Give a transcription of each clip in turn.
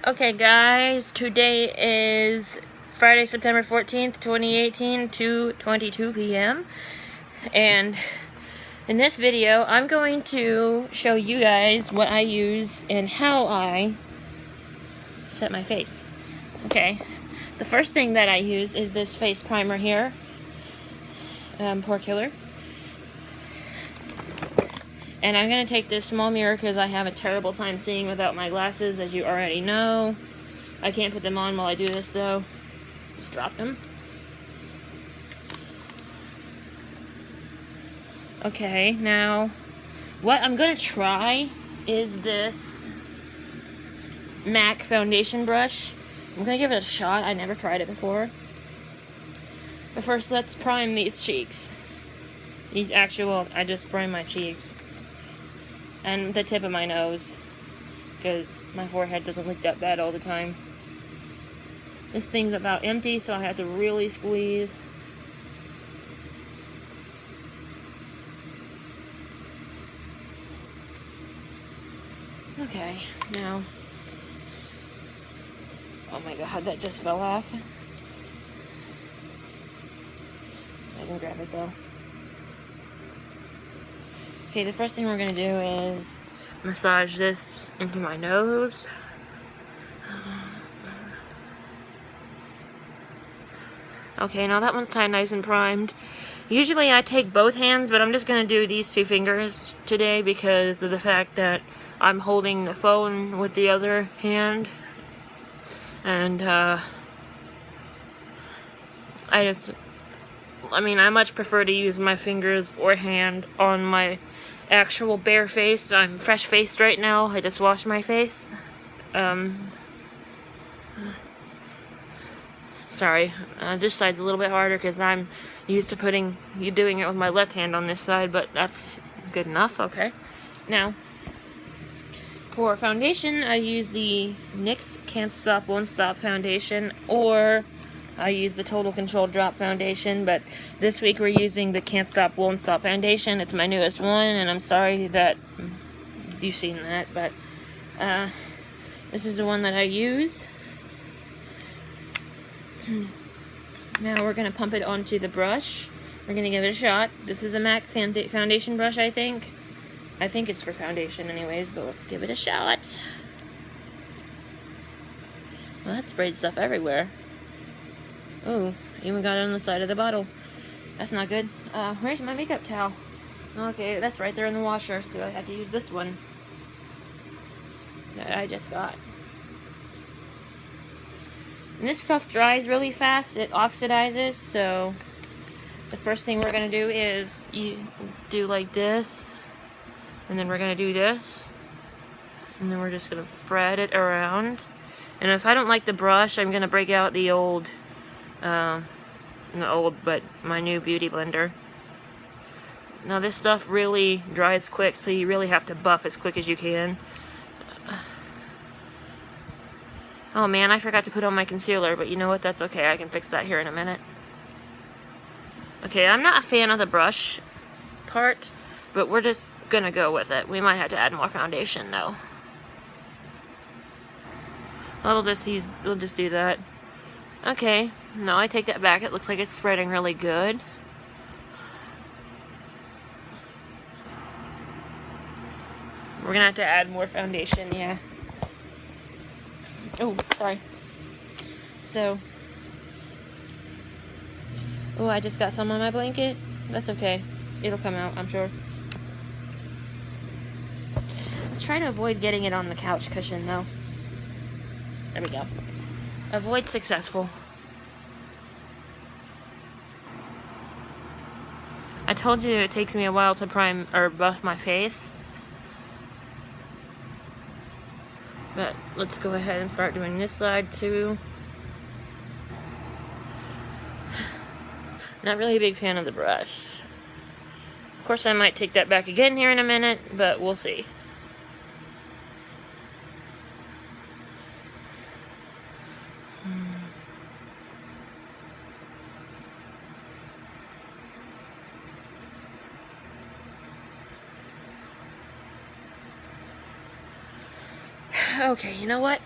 Okay guys, today is Friday, September 14th, 2018, 2:22 p.m. And in this video, I'm going to show you guys what I use and how I set my face. Okay, the first thing that I use is this face primer here, Pore Killer. And I'm going to take this small mirror because I have a terrible time seeing without my glasses, as you already know. I can't put them on while I do this, though. Just dropped them. Okay, now, what I'm going to try is this MAC foundation brush. I'm going to give it a shot. I never tried it before. But first, let's prime these cheeks. I just prime my cheeks. And the tip of my nose, because my forehead doesn't look that bad all the time. This thing's about empty, so I have to really squeeze. Okay, now, oh my god, that just fell off. I can grab it though. Okay, the first thing we're going to do is massage this into my nose. Okay, now that one's tied nice and primed. Usually I take both hands, but I'm just going to do these two fingers today because of the fact that I'm holding the phone with the other hand. And, I much prefer to use my fingers or hand on my actual bare face. I'm fresh-faced right now. I just washed my face. Sorry, this side's a little bit harder because I'm used to doing it with my left hand on this side, but that's good enough. Okay. Now, for foundation, I use the NYX Can't Stop, Won't Stop foundation, or I use the Total Control Drop foundation, but this week we're using the Can't Stop, Won't Stop foundation. It's my newest one, and I'm sorry that you've seen that, but this is the one that I use. Now we're going to pump it onto the brush. We're going to give it a shot. This is a MAC foundation brush, I think. I think it's for foundation anyways, but let's give it a shot. Well, that sprayed stuff everywhere. Oh, even got it on the side of the bottle. That's not good. Where's my makeup towel? Okay, that's right there in the washer, so I had to use this one that I just got. And this stuff dries really fast. It oxidizes, so the first thing we're going to do is you do like this, and then we're going to do this, and then we're just going to spread it around. And if I don't like the brush, I'm going to break out the old, my new Beauty Blender. Now this stuff really dries quick, so you really have to buff as quick as you can. Oh man, I forgot to put on my concealer, but you know what, that's okay, I can fix that here in a minute. Okay, I'm not a fan of the brush part, but we're just gonna go with it. We might have to add more foundation though. We'll just do that. Okay, no, I take that back, it looks like it's spreading really good. We're gonna have to add more foundation, yeah. Oh, sorry. So, oh, I just got some on my blanket. That's okay. It'll come out, I'm sure. Let's try to avoid getting it on the couch cushion, though. There we go. Avoid successful. I told you it takes me a while to prime or buff my face. But let's go ahead and start doing this side too. Not really a big fan of the brush. Of course, I might take that back again here in a minute, but we'll see. Okay, you know what?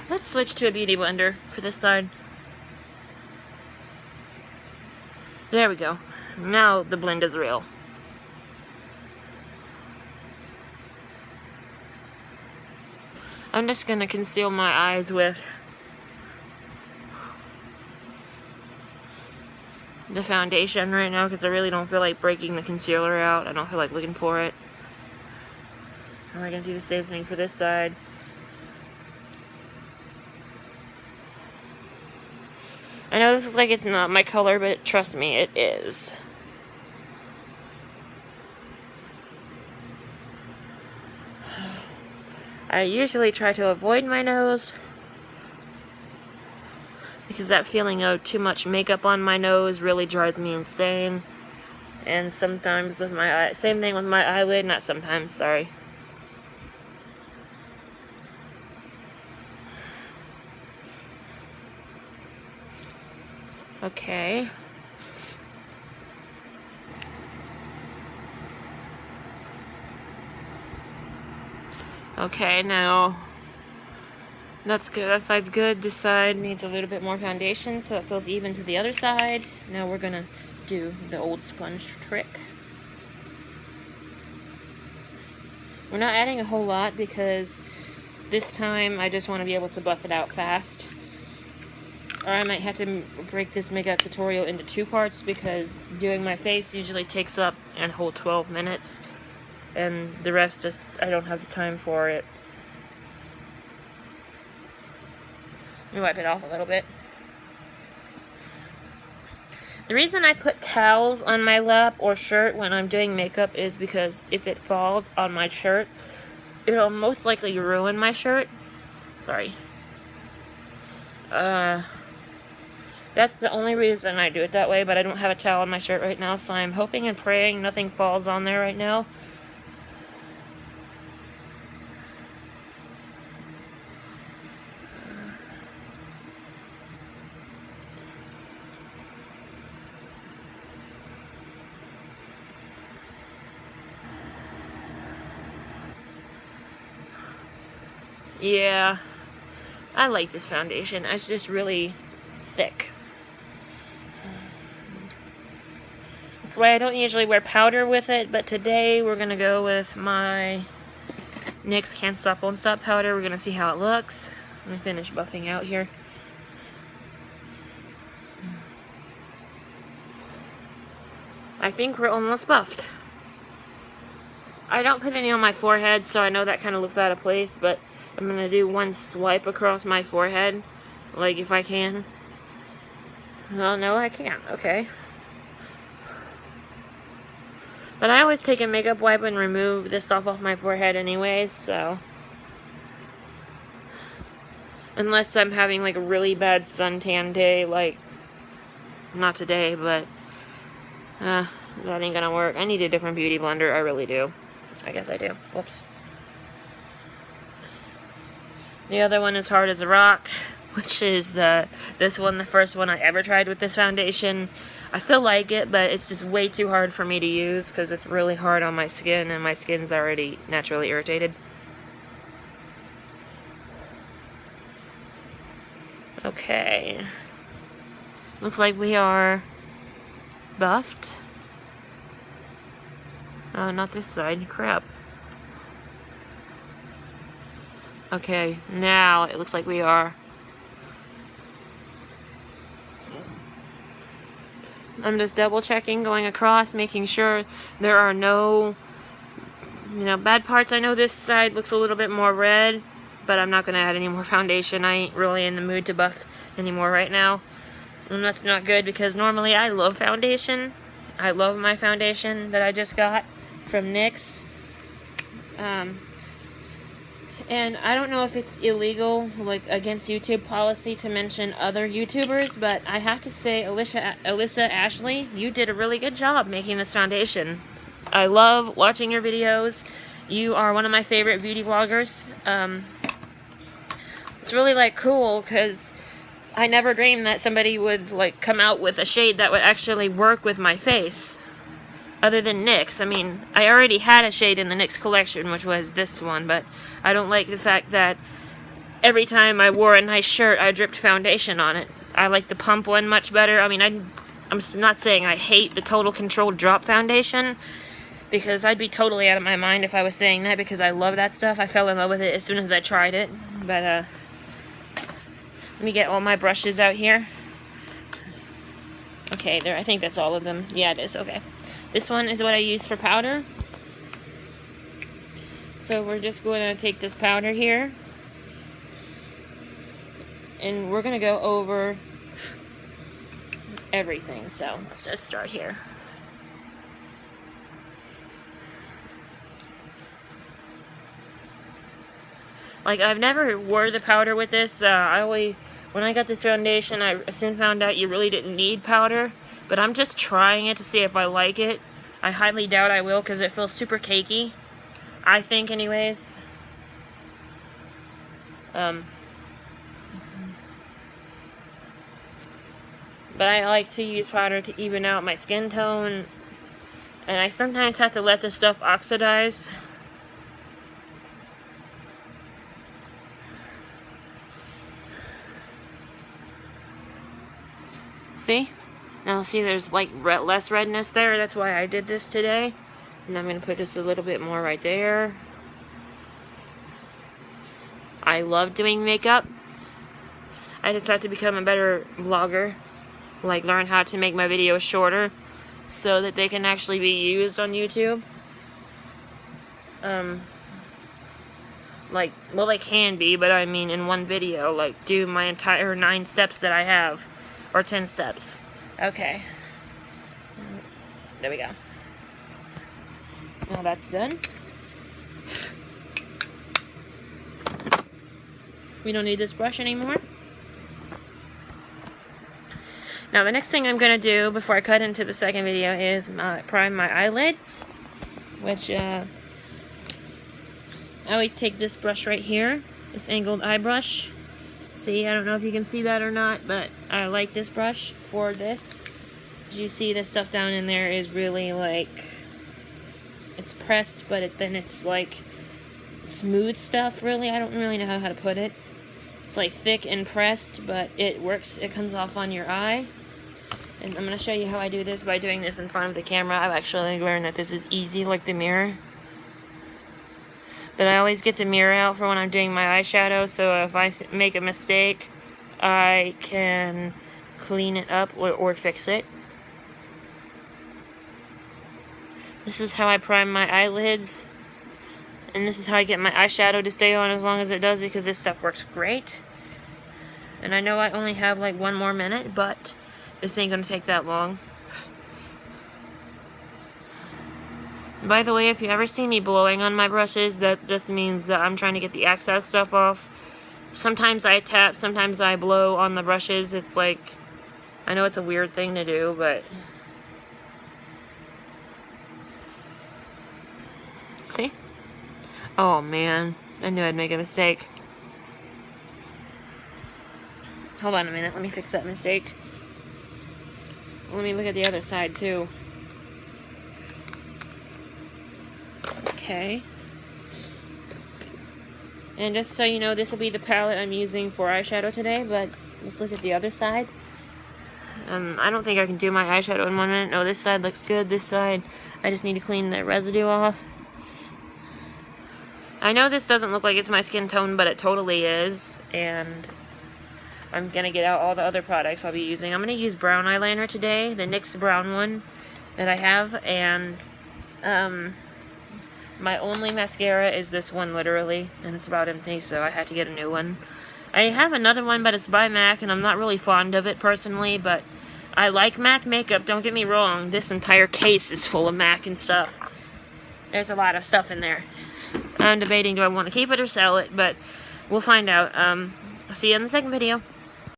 Let's switch to a beauty blender for this side. There we go. Now the blend is real. I'm just gonna conceal my eyes with the foundation right now because I really don't feel like breaking the concealer out. I don't feel like looking for it. And we're gonna do the same thing for this side. I know this is like it's not my color, but trust me, it is. I usually try to avoid my nose because that feeling of too much makeup on my nose really drives me insane. And sometimes with my eye, same thing with my eyelid, not sometimes, sorry. Okay. Okay, now that's good. That side's good. This side needs a little bit more foundation so it feels even to the other side. Now we're gonna do the old sponge trick. We're not adding a whole lot because this time I just want to be able to buff it out fast. Or I might have to break this makeup tutorial into 2 parts because doing my face usually takes up a whole 12 minutes. And the rest just, I don't have the time for it. Let me wipe it off a little bit. The reason I put towels on my lap or shirt when I'm doing makeup is because if it falls on my shirt, it'll most likely ruin my shirt. Sorry. That's the only reason I do it that way, but I don't have a towel on my shirt right now, so I'm hoping and praying nothing falls on there right now. Yeah, I like this foundation. It's just really thick. That's why I don't usually wear powder with it, but today we're going to go with my NYX Can't Stop Won't Stop powder. We're going to see how it looks. Let me finish buffing out here. I think we're almost buffed. I don't put any on my forehead, so I know that kind of looks out of place, but I'm going to do one swipe across my forehead, like if I can. Well, no, I can't. Okay. But I always take a makeup wipe and remove this stuff off my forehead anyways, so. Unless I'm having like a really bad suntan day, like, not today, but that ain't gonna work. I need a different beauty blender, I really do. I guess I do. Whoops. The other one is Hard as a Rock, which is this one, the first one I ever tried with this foundation. I still like it, but it's just way too hard for me to use because it's really hard on my skin, and my skin's already naturally irritated. Okay. Looks like we are buffed. Oh, not this side. Crap. Okay, now it looks like we are. I'm just double checking, going across, making sure there are no, bad parts. I know this side looks a little bit more red, but I'm not going to add any more foundation. I ain't really in the mood to buff anymore right now. And that's not good because normally I love foundation. I love my foundation that I just got from NYX. And I don't know if it's illegal, like against YouTube policy, to mention other YouTubers, but I have to say, Alyssa Ashley, you did a really good job making this foundation. I love watching your videos. You are one of my favorite beauty vloggers. It's really like cool because I never dreamed that somebody would like come out with a shade that would actually work with my face. Other than NYX. I mean, I already had a shade in the NYX collection, which was this one, but I don't like the fact that every time I wore a nice shirt, I dripped foundation on it. I like the pump one much better. I mean, I'm not saying I hate the Total Control drop foundation, because I'd be totally out of my mind if I was saying that, because I love that stuff. I fell in love with it as soon as I tried it. But, let me get all my brushes out here. Okay, there, I think that's all of them. Yeah, it is, okay. This one is what I use for powder. So we're just going to take this powder here, and we're going to go over everything. So let's just start here. Like, I've never wore the powder with this. When I got this foundation, I soon found out you really didn't need powder. But I'm just trying it to see if I like it. I highly doubt I will, because it feels super cakey. I think, anyways. But I like to use powder to even out my skin tone. And I sometimes have to let this stuff oxidize. See? Now see, there's like less redness there. That's why I did this today. And I'm going to put just a little bit more right there. I love doing makeup. I just have to become a better vlogger. Like, learn how to make my videos shorter so that they can actually be used on YouTube. Like, well, they can be, but I mean in one video. Like, do my entire 9 steps that I have. Or 10 steps. Okay. There we go. Now that's done. We don't need this brush anymore. Now the next thing I'm going to do before I cut into the second video is prime my eyelids. Which, I always take this brush right here. This angled eye brush. See, I don't know if you can see that or not, but I like this brush for this. As you see, the stuff down in there is really like, it's pressed, but then it's like smooth stuff, really. I don't really know how to put it. It's like thick and pressed, but it works. It comes off on your eye. And I'm going to show you how I do this by doing this in front of the camera. I've actually learned that this is easy, like the mirror. But I always get the mirror out for when I'm doing my eyeshadow, so if I make a mistake, I can clean it up or fix it. This is how I prime my eyelids. And this is how I get my eyeshadow to stay on as long as it does, because this stuff works great. And I know I only have like 1 more minute, but this ain't gonna take that long. By the way, if you ever see me blowing on my brushes, that just means that I'm trying to get the excess stuff off. Sometimes I tap, sometimes I blow on the brushes. It's like, I know it's a weird thing to do, but... See? Oh man, I knew I'd make a mistake. Hold on a minute, let me fix that mistake. Let me look at the other side too. Okay. And just so you know, this will be the palette I'm using for eyeshadow today, but let's look at the other side. I don't think I can do my eyeshadow in 1 minute. No, this side looks good. This side, I just need to clean the residue off. I know this doesn't look like it's my skin tone, but it totally is. And I'm going to get out all the other products I'll be using. I'm going to use brown eyeliner today, the NYX brown one that I have. And my only mascara is this one, literally. And it's about empty, so I had to get a new one. I have another one, but it's by MAC, and I'm not really fond of it personally, but I like MAC makeup, don't get me wrong. This entire case is full of MAC and stuff. There's a lot of stuff in there. I'm debating, do I want to keep it or sell it, but we'll find out. I'll see you in the second video.